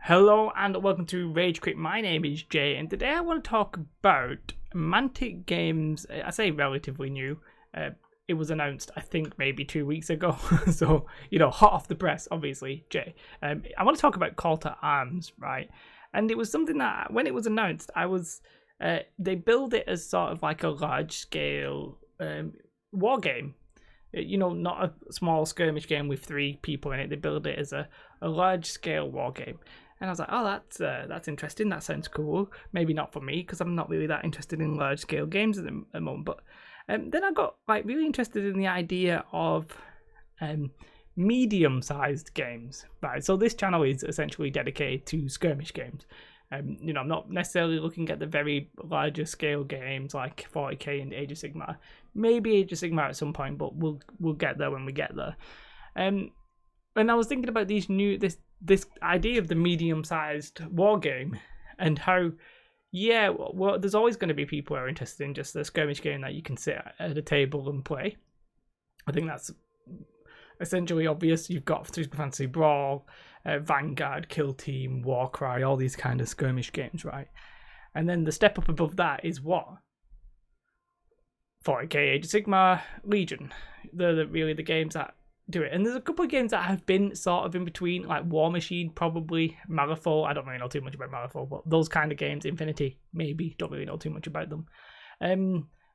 Hello and welcome to Rage Quit. My name is Jay, and today I want to talk about Mantic Games. I say relatively new. It was announced, I think, maybe 2 weeks ago. So, hot off the press, obviously, Jay. I want to talk about Call to Arms, right? And it was something that, when it was announced, they build it as sort of like a large scale war game. Not a small skirmish game with 3 people in it. They build it as a large scale war game. And I was like, oh, that's interesting. That sounds cool. Maybe not for me because I'm not really that interested in large scale games at the moment. But then I got really interested in the idea of medium sized games. Right. So this channel is essentially dedicated to skirmish games. I'm not necessarily looking at the very larger scale games like 40k and Age of Sigmar. Maybe Age of Sigmar at some point, but we'll get there when we get there. And I was thinking about this idea of the medium-sized war game and how, there's always going to be people who are interested in just the skirmish game that you can sit at a table and play. I think that's essentially obvious. You've got Super Fantasy Brawl, Vanguard, Kill Team, Warcry, all these kind of skirmish games, right? And then the step up above that is what? 40k, Age of Sigmar, Legion. They're really the games that do it. And there's a couple of games that have been sort of in between, like War Machine, probably, Malifaux. I don't really know too much about Malifaux, but those kind of games, Infinity, maybe, don't really know too much about them.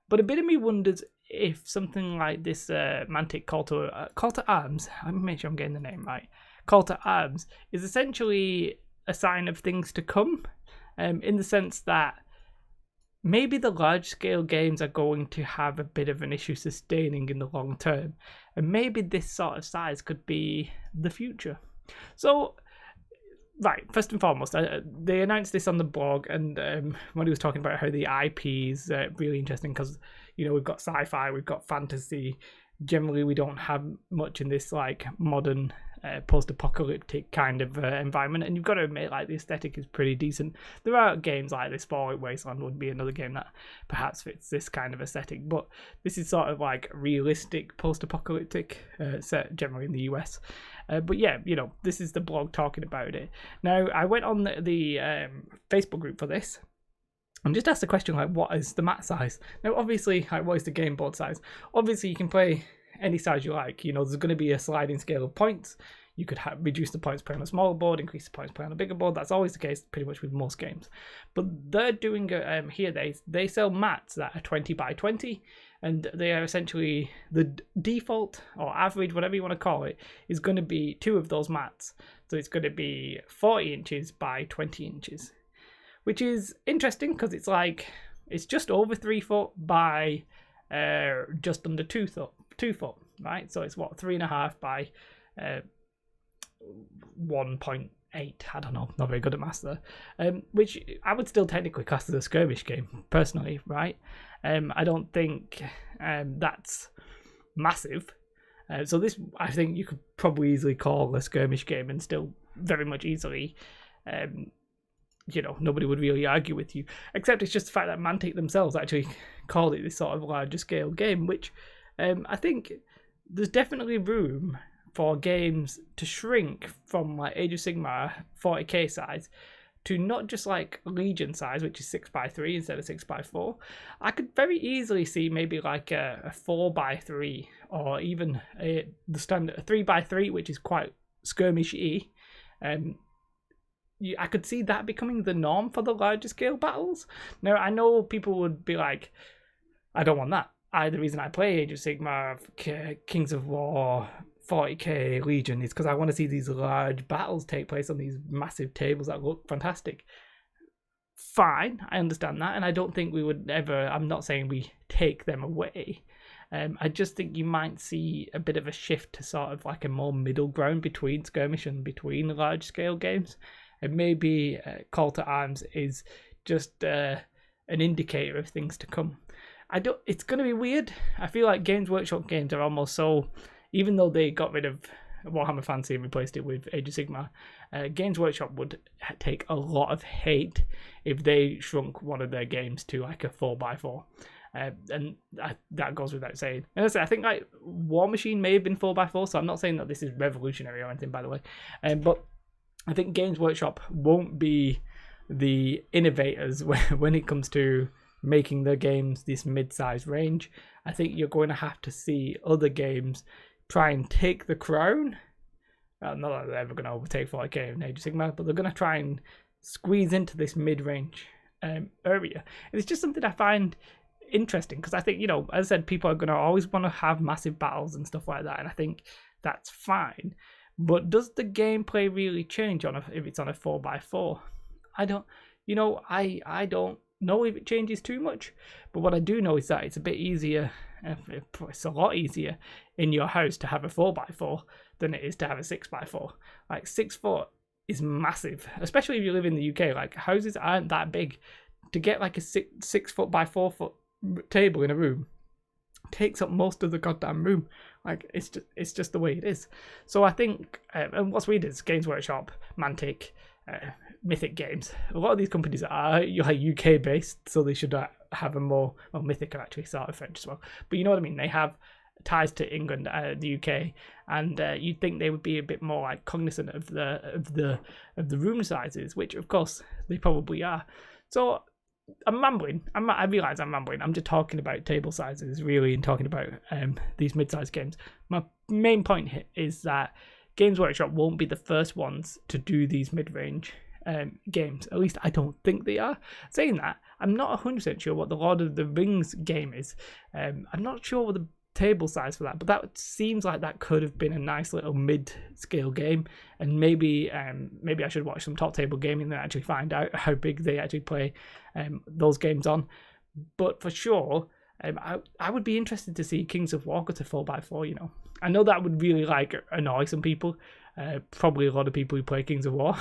But a bit of me wonders if something like this Mantic Call to Arms, let me make sure I'm getting the name right, Call to Arms, is essentially a sign of things to come, in the sense that maybe the large-scale games are going to have a bit of an issue sustaining in the long term, and maybe this sort of size could be the future. So, right, first and foremost, they announced this on the blog, and when he was talking about how the IP is really interesting because, we've got sci-fi, we've got fantasy. Generally, we don't have much in this modern post-apocalyptic kind of environment, and you've got to admit the aesthetic is pretty decent. There are games like this. Fallout Wasteland would be another game that perhaps fits this kind of aesthetic, but this is sort of realistic post-apocalyptic set generally in the US. But yeah, this is the blog talking about it. Now, I went on the Facebook group for this and just asked the question what is the mat size? Now, obviously, what is the game board size? Obviously, you can play any size you like. There's going to be a sliding scale of points. You could reduce the points play on a smaller board, increase the points play on a bigger board. That's always the case pretty much with most games. But they're doing here, they sell mats that are 20 by 20, and they are essentially the default or average, whatever you want to call it, is going to be 2 of those mats. So it's going to be 40 inches by 20 inches, which is interesting because it's just over 3 foot by just under 2 foot, right? So it's 3.5 by 1.8. I don't know, not very good at maths there. Which I would still technically class as a skirmish game, personally, right? I don't think that's massive. So this, I think you could probably easily call a skirmish game and still very much easily, nobody would really argue with you. Except it's just the fact that Mantic themselves actually called it this sort of larger scale game, which I think there's definitely room for games to shrink from Age of Sigmar 40k size to not just Legion size, which is 6x3 instead of 6x4. I could very easily see maybe a 4x3 or even the standard 3x3, which is quite skirmishy. I could see that becoming the norm for the larger scale battles. Now, I know people would be like, I don't want that. The reason I play Age of Sigmar, Kings of War, 40k, Legion is because I want to see these large battles take place on these massive tables that look fantastic. Fine, I understand that, and I don't think we would ever, I'm not saying we take them away. I just think you might see a bit of a shift to sort of a more middle ground between skirmish and between large scale games. And maybe Call to Arms is just an indicator of things to come. It's going to be weird. I feel like Games Workshop games are almost so, even though they got rid of Warhammer Fantasy and replaced it with Age of Sigmar, Games Workshop would take a lot of hate if they shrunk one of their games to a 4x4. And that goes without saying. And I think War Machine may have been 4x4, so I'm not saying that this is revolutionary or anything, by the way. But I think Games Workshop won't be the innovators when it comes to making their games this mid-sized range. I think you're going to have to see other games try and take the crown. Not that they're ever going to overtake 40k and Age of Sigmar, but they're going to try and squeeze into this mid-range area. And it's just something I find interesting, because I think, you know, as I said, people are going to always want to have massive battles and stuff like that, and I think that's fine. But does the gameplay really change if it's on a 4x4? I don't know if it changes too much, but what I do know is that it's a bit easier. It's a lot easier in your house to have a 4x4 than it is to have a 6x4. Like 6 foot is massive, especially if you live in the UK. Like houses aren't that big. To get like a 6 foot by 4 foot table in a room takes up most of the goddamn room. Like it's just the way it is. So I think, and what's weird is Games Workshop, Mantic, Mythic Games, a lot of these companies are like UK based, so they should have a more, well, Mythic are actually sort of French as well, but you know what I mean, they have ties to England, the UK, and you'd think they would be a bit more like cognizant of the room sizes, which of course they probably are. So I'm rambling. I realise I'm rambling. I'm just talking about table sizes, really, and talking about these mid-sized games. My main point here is that Games Workshop won't be the first ones to do these mid-range games. At least I don't think they are. Saying that, I'm not 100% sure what the Lord of the Rings game is. I'm not sure what the table size for that, but that seems like that could have been a nice little mid-scale game, and maybe I should watch some Top Table Gaming and actually find out how big they actually play those games on. But for sure, I would be interested to see Kings of War go to 4x4. You know, I know that would really like annoy some people, probably a lot of people who play Kings of War,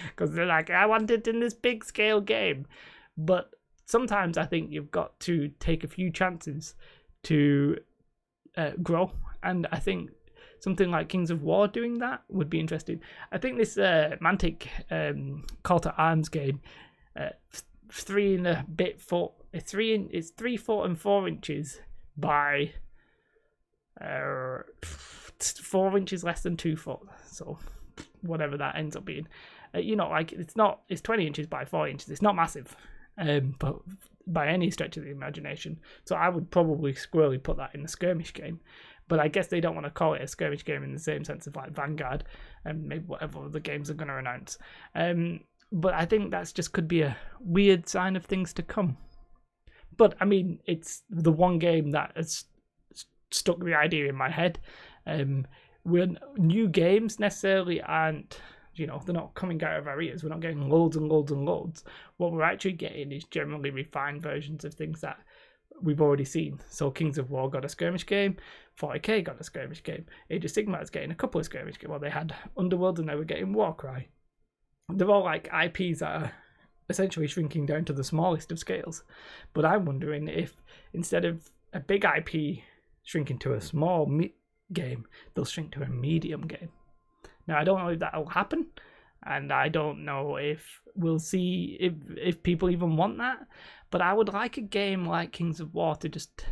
because they're like, I want it in this big scale game. But sometimes I think you've got to take a few chances to grow, and I think something like Kings of War doing that would be interesting. I think this Mantic Call to Arms game, 3 and a bit foot, it's 3 foot and 4 inches by 4 inches less than 2 foot, so whatever that ends up being, you know, like it's 20 inches by 4 inches. It's not massive, but by any stretch of the imagination. So I would probably squarely put that in the skirmish game. But I guess they don't want to call it a skirmish game in the same sense of like Vanguard and maybe whatever other games are going to announce. But I think that's just could be a weird sign of things to come. But I mean, it's the one game that has stuck the idea in my head. When new games necessarily aren't, you know, they're not coming out of our ears. We're not getting loads and loads and loads. What we're actually getting is generally refined versions of things that we've already seen. So Kings of War got a skirmish game, 40k got a skirmish game, Age of Sigmar is getting a couple of skirmish games. Well, they had Underworld and now we're getting Warcry. They're all like IPs that are essentially shrinking down to the smallest of scales. But I'm wondering if instead of a big IP shrinking to a small game, they'll shrink to a medium game. Now, I don't know if that'll happen, and I don't know if we'll see if people even want that, but I would like a game like Kings of War to just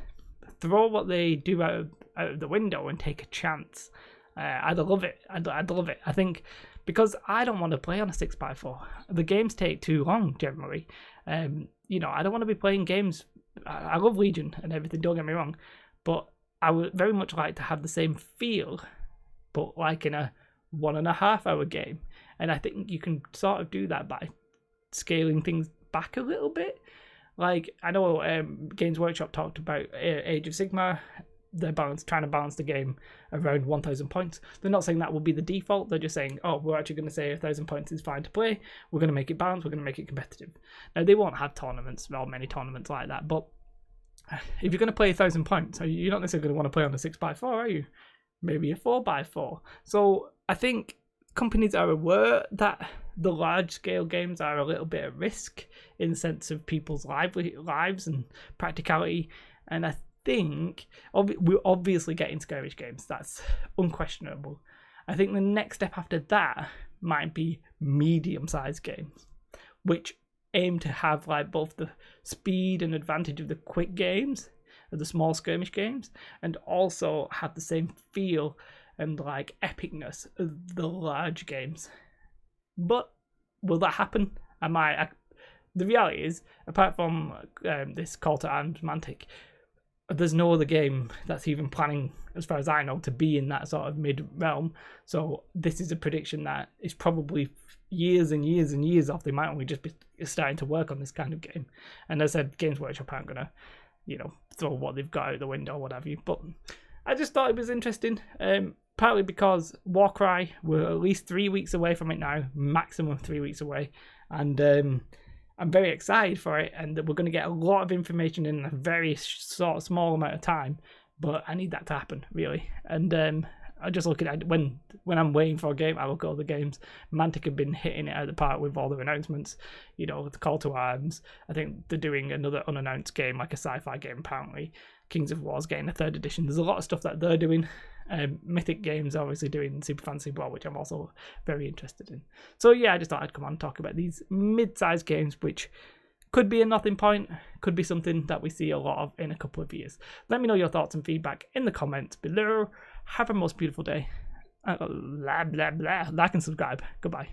throw what they do out of the window and take a chance. I'd love it. I'd love it. I think because I don't want to play on a 6x4. The games take too long, generally. You know, I don't want to be playing games. I love Legion and everything, don't get me wrong, but I would very much like to have the same feel, but like in a 1.5 hour game. And I think you can sort of do that by scaling things back a little bit. Like, I know Games Workshop talked about Age of Sigmar. They're trying to balance the game around 1,000 points. They're not saying that will be the default. They're just saying, oh, we're actually going to say 1,000 points is fine to play. We're going to make it balanced. We're going to make it competitive. Now, they won't have tournaments or many tournaments like that. But if you're going to play 1,000 points, you're not necessarily going to want to play on a 6x4, are you? Maybe a 4x4. So I think companies are aware that the large-scale games are a little bit at risk in the sense of people's lives and practicality. And I think we're obviously getting skirmish games. That's unquestionable. I think the next step after that might be medium-sized games, which aim to have like both the speed and advantage of the quick games, of the small skirmish games, and also have the same feel and like epicness of the large games. But will that happen? The reality is, apart from this Call to Arms Mantic, there's no other game that's even planning, as far as I know, to be in that sort of mid-realm. So this is a prediction that is probably years and years and years off. They might only just be starting to work on this kind of game. And as I said, Games Workshop aren't going to, throw what they've got out the window or what have you. But I just thought it was interesting, partly because Warcry, we're at least 3 weeks away from it now, maximum 3 weeks away. And I'm very excited for it, and that we're going to get a lot of information in a very sort of small amount of time. But I need that to happen, really. And I just look at it when I'm waiting for a game, I look at all the games. Mantic have been hitting it out of the park with all their announcements. The Call to Arms. I think they're doing another unannounced game, like a sci-fi game, apparently. Kings of War's getting a 3rd edition. There's a lot of stuff that they're doing. Mythic Games obviously doing Super Fantasy Brawl, which I'm also very interested in. So yeah, I just thought I'd come on and talk about these mid-sized games, which could be a nothing point, could be something that we see a lot of in a couple of years. Let me know your thoughts and feedback in the comments below. Have a most beautiful day. Blah, blah, blah. Like and subscribe. Goodbye.